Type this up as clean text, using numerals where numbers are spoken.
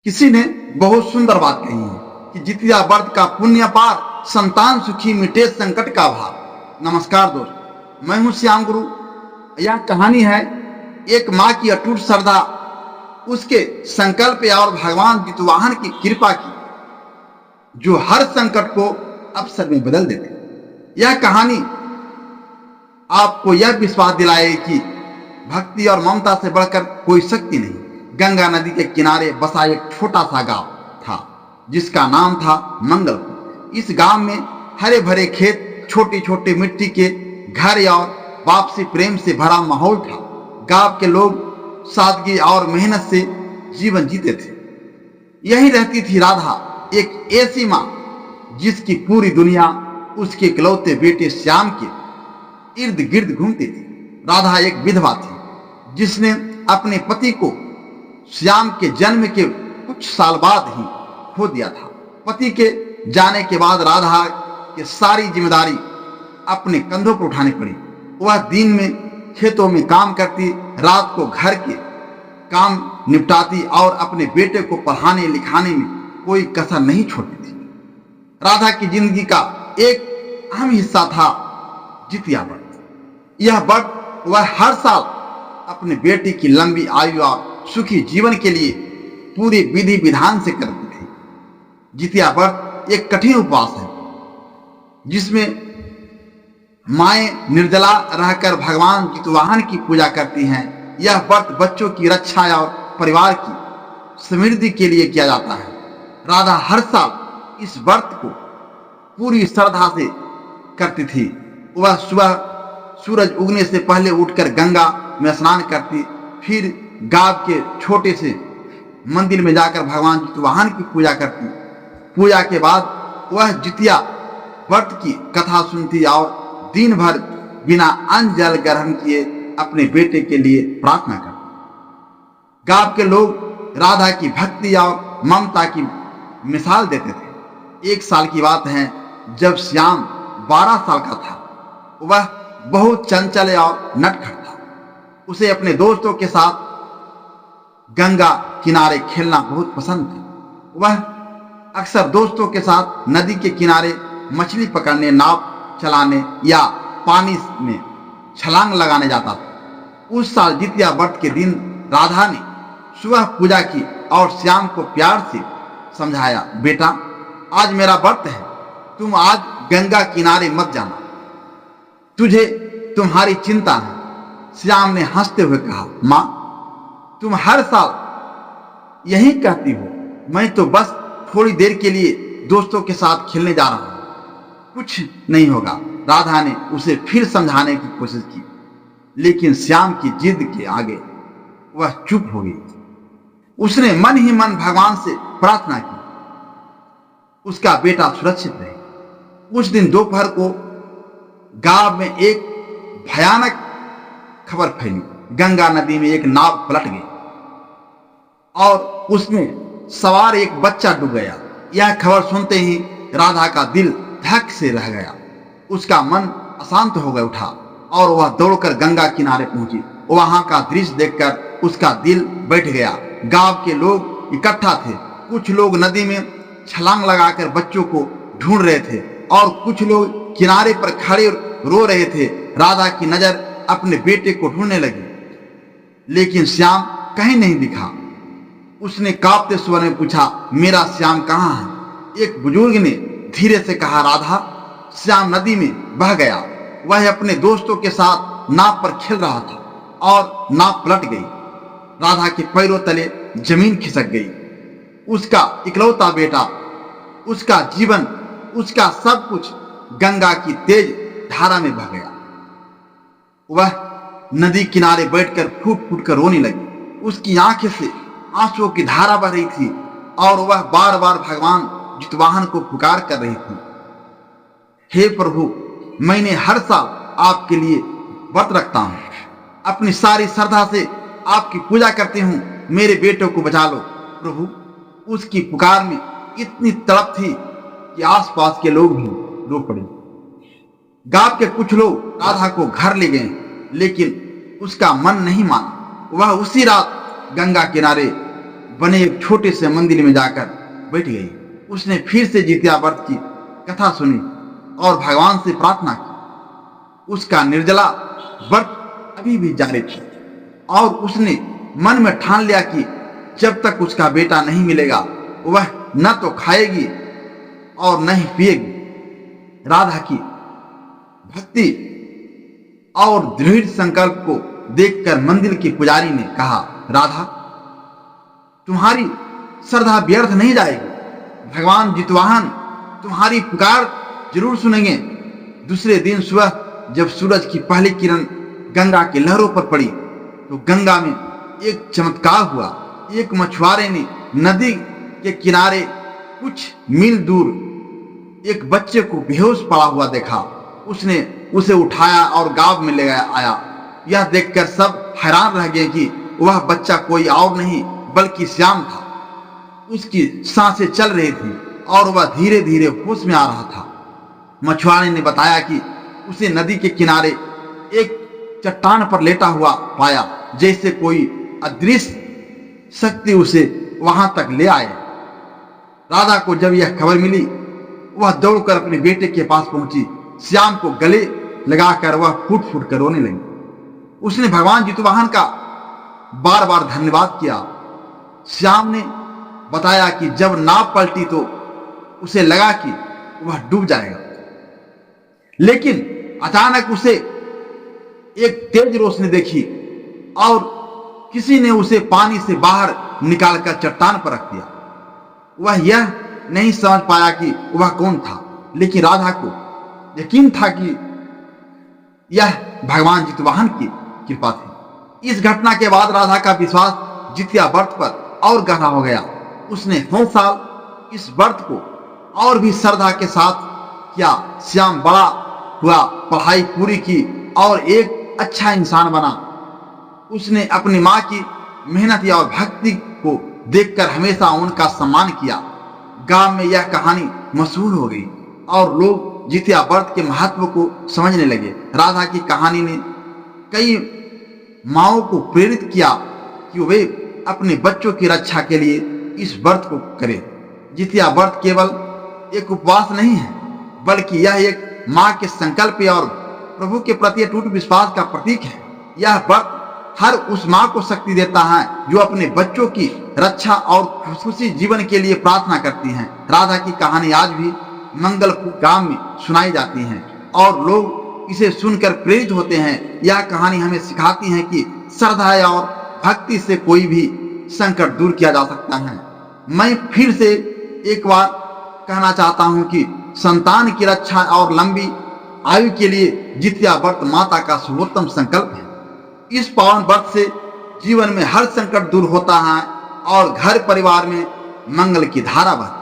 किसी ने बहुत सुंदर बात कही है कि जितिया व्रत का पुण्य पार, संतान सुखी मिटे संकट का भार। नमस्कार दोस्त, मैं हूं श्याम गुरु। यह कहानी है एक माँ की अटूट श्रद्धा, उसके संकल्प और भगवान जितवाहन की कृपा की, जो हर संकट को अवसर में बदल देते। यह कहानी आपको यह विश्वास दिलाए कि भक्ति और ममता से बढ़कर कोई शक्ति नहीं। गंगा नदी के किनारे बसा एक छोटा सा गांव था जिसका नाम था मंगलपुर। इस गांव में हरे भरे खेत, छोटी छोटी मिट्टी के घर और वापसी प्रेम से भरा माहौल था। गांव के लोग सादगी और मेहनत से जीवन जीते थे। यही रहती थी राधा, एक ऐसी माँ जिसकी पूरी दुनिया उसके इकलौते बेटे श्याम के इर्द गिर्द घूमती थी। राधा एक विधवा थी जिसने अपने पति को श्याम के जन्म के कुछ साल बाद ही खो दिया था। पति के जाने के बाद राधा की सारी जिम्मेदारी अपने कंधों पर उठानी पड़ी। वह दिन में खेतों में काम करती, रात को घर के काम निपटाती और अपने बेटे को पढ़ाने लिखाने में कोई कसर नहीं छोड़ती थी। राधा की जिंदगी का एक अहम हिस्सा था जितिया व्रत। यह व्रत वह हर साल अपने बेटे की लंबी आयु और सुखी जीवन के लिए पूरी विधि विधान से करती थी। जितिया व्रत एक कठिन उपवास है जिसमें माएं निर्जला रहकर भगवान जितवाहन की पूजा करती हैं। यह व्रत बच्चों की रक्षा और परिवार की समृद्धि के लिए किया जाता है। राधा हर साल इस व्रत को पूरी श्रद्धा से करती थी। वह सुबह सूरज उगने से पहले उठकर गंगा में स्नान करती, फिर गांव के छोटे से मंदिर में जाकर भगवान जितवाहन की पूजा करती। पूजा के बाद वह जितिया व्रत की कथा सुनती और दिन भर बिना अन्न जल ग्रहण किए अपने बेटे के लिए प्रार्थना करती। गांव के लोग राधा की भक्ति और ममता की मिसाल देते थे। एक साल की बात है जब श्याम 12 साल का था। वह बहुत चंचल और नटखट था। उसे अपने दोस्तों के साथ गंगा किनारे खेलना बहुत पसंद था। वह अक्सर दोस्तों के साथ नदी के किनारे मछली पकड़ने, नाव चलाने या पानी में छलांग लगाने जाता था। उस साल जितिया व्रत के दिन राधा ने सुबह पूजा की और श्याम को प्यार से समझाया, बेटा आज मेरा व्रत है, तुम आज गंगा किनारे मत जाना, तुझे तुम्हारी चिंता है। श्याम ने हंसते हुए कहा, माँ तुम हर साल यही कहती हो, मैं तो बस थोड़ी देर के लिए दोस्तों के साथ खेलने जा रहा हूं, कुछ नहीं होगा। राधा ने उसे फिर समझाने की कोशिश की, लेकिन श्याम की जिद के आगे वह चुप हो गई। उसने मन ही मन भगवान से प्रार्थना की उसका बेटा सुरक्षित रहे। उस दिन दोपहर को गांव में एक भयानक खबर फैली। गंगा नदी में एक नाव पलट गई और उसमें सवार एक बच्चा डूब गया। यह खबर सुनते ही राधा का दिल धक से रह गया। उसका मन अशांत हो गया उठा और वह दौड़कर गंगा किनारे पहुंची। वहां का दृश्य देखकर उसका दिल बैठ गया। गांव के लोग इकट्ठा थे। कुछ लोग नदी में छलांग लगाकर बच्चों को ढूंढ रहे थे और कुछ लोग किनारे पर खड़े रो रहे थे। राधा की नजर अपने बेटे को ढूंढने लगी, लेकिन श्याम कहीं नहीं दिखा। उसने कांपते स्वर में पूछा, मेरा श्याम कहाँ है? एक बुजुर्ग ने धीरे से कहा, राधा श्याम नदी में बह गया। वह अपने दोस्तों के साथ नाव पर खेल रहा था और नाव पलट गई। राधा के पैरों तले जमीन खिसक गई। उसका इकलौता बेटा, उसका जीवन, उसका सब कुछ गंगा की तेज धारा में बह गया। वह नदी किनारे बैठकर फूट फूट कर रोने लगी। उसकी आंखें से आंसुओं की धारा बह रही थी और वह बार बार भगवान जितवाहन को पुकार कर रही थी, हे प्रभु मैंने हर साल आपके लिए व्रत रखता हूं, अपनी सारी श्रद्धा से आपकी पूजा करती हूं, मेरे बेटे को बचा लो प्रभु। उसकी पुकार में इतनी तड़प थी कि आसपास के लोग भी रो पड़े। गांव के कुछ लोग राधा को घर ले गए, लेकिन उसका मन नहीं माना। वह उसी रात गंगा किनारे बने एक छोटे से मंदिर में जाकर बैठ गई। उसने फिर से जितिया व्रत की कथा सुनी और भगवान से प्रार्थना की। उसका निर्जला व्रत अभी भी जारी था और उसने मन में ठान लिया कि जब तक उसका बेटा नहीं मिलेगा वह न तो खाएगी और न ही पिएगी। राधा की भक्ति और दृढ़ संकल्प को देखकर मंदिर के पुजारी ने कहा, राधा, तुम्हारी श्रद्धा व्यर्थ नहीं जाएगी। भगवान जितवाहन तुम्हारी पुकार जरूर सुनेंगे। दूसरे दिन सुबह जब सूरज की पहली किरण गंगा की लहरों पर पड़ी तो गंगा में एक चमत्कार हुआ। एक मछुआरे ने नदी के किनारे कुछ मील दूर एक बच्चे को बेहोश पड़ा हुआ देखा। उसने उसे उठाया और गांव में ले आया। यह देखकर सब हैरान रह गए कि वह बच्चा कोई और नहीं बल्कि श्याम था। उसकी सांसें चल रही थी और वह धीरे धीरे होश में आ रहा था। मछुआरे ने बताया कि उसे नदी के किनारे एक चट्टान पर लेटा हुआ पाया, जैसे कोई अदृश्य शक्ति उसे वहां तक ले आए। राधा को जब यह खबर मिली वह दौड़कर अपने बेटे के पास पहुंची। श्याम को गले लगाकर वह फूट फूट कर रोने लगी। उसने भगवान जितवाहन का बार बार धन्यवाद किया। श्याम ने बताया कि जब नाव पलटी तो उसे लगा कि वह डूब जाएगा, लेकिन अचानक उसे एक तेज रोशनी देखी और किसी ने उसे पानी से बाहर निकालकर चट्टान पर रख दिया। वह यह नहीं समझ पाया कि वह कौन था, लेकिन राधा को यकीन था कि यह भगवान जितवाहन की कृपा थी। इस घटना के बाद राधा का विश्वास जितिया व्रत पर और गहरा हो गया। उसने हर साल इस व्रत को और भी श्रद्धा के साथ किया। श्याम बड़ा हुआ, पढ़ाई पूरी की और एक अच्छा इंसान बना। उसने अपनी माँ की मेहनत और भक्ति को देखकर हमेशा उनका सम्मान किया। गांव में यह कहानी मशहूर हो गई और लोग जितिया व्रत के महत्व को समझने लगे। राधा की कहानी ने कई माँओं को प्रेरित किया कि वे अपने बच्चों की रक्षा के लिए इस व्रत को करें। जितिया व्रत केवल एक उपवास नहीं है, बल्कि यह एक माँ के संकल्प और प्रभु के प्रति अटूट विश्वास का प्रतीक है। यह व्रत हर उस माँ को शक्ति देता है जो अपने बच्चों की रक्षा और खुशखुशी जीवन के लिए प्रार्थना करती हैं। राधा की कहानी आज भी मंगलपुर गांव में सुनाई जाती है और लोग इसे सुनकर प्रेरित होते हैं। यह कहानी हमें सिखाती है कि श्रद्धा और भक्ति से कोई भी संकट दूर किया जा सकता है। मैं फिर से एक बार कहना चाहता हूं कि संतान की रक्षा और लंबी आयु के लिए जितिया व्रत माता का सर्वोत्तम संकल्प है। इस पावन व्रत से जीवन में हर संकट दूर होता है और घर परिवार में मंगल की धारा बहती है।